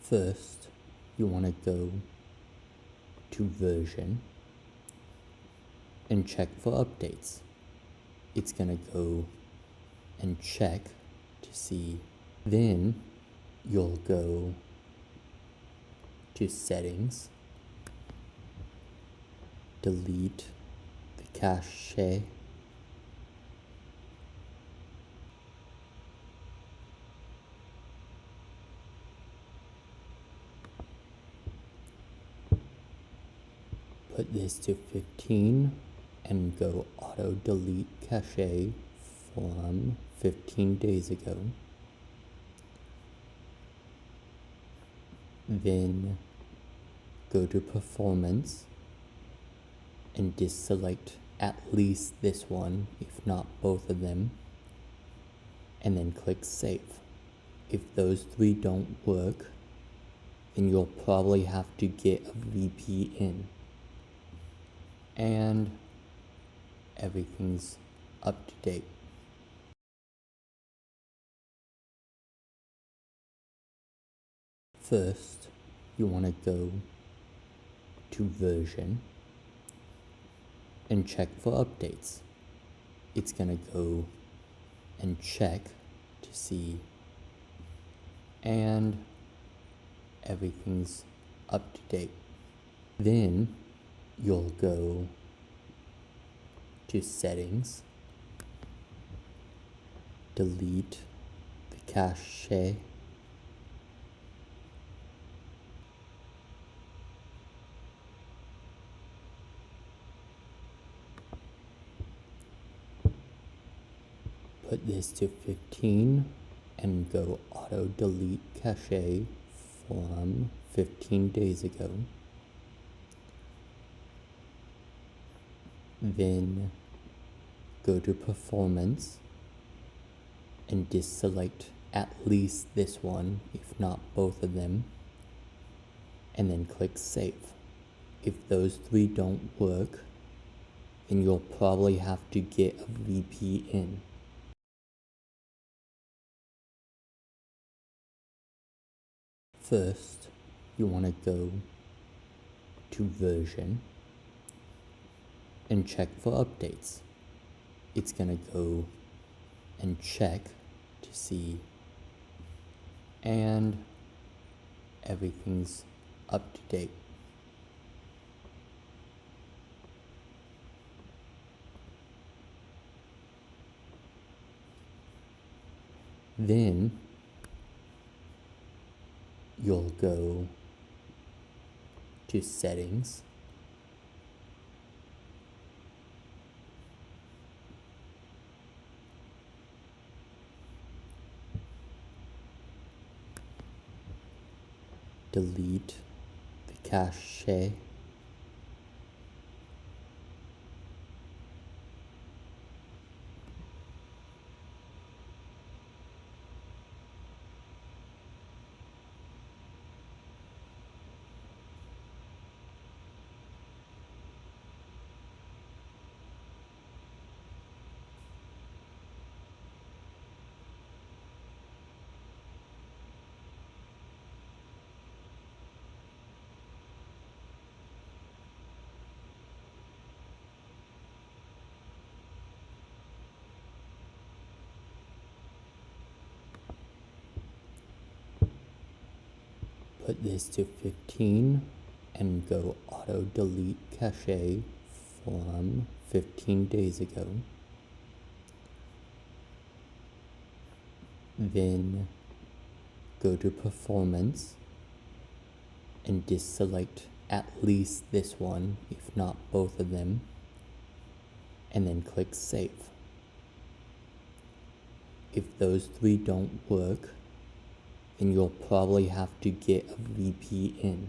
First, you want to go to version and check for updates. It's going to go and check to see. Then you'll go to settings, delete the cache, put this to 15 and go auto delete cache from 15 days ago. Then go to performance and deselect at least this one, if not both of them, and then click save. If those three don't work, then you'll probably have to get a VPN. And everything's up to date. First, you want to go to version and check for updates. It's going to go and check to see, and everything's up to date. Then you'll go to settings, delete the cache, put this to 15 and go auto delete cache from 15 days ago. Then go to performance and deselect at least this one, if not both of them, and then click save. If those three don't work, then you'll probably have to get a VPN. First, you want to go to version and check for updates. It's going to go and check to see, and everything's up to date. Then you'll go to settings, delete the cache, put this to 15 and go auto delete cache from 15 days ago. Then go to performance and deselect at least this one, if not both of them, and then click save. If those three don't work, then you'll probably have to get a VPN.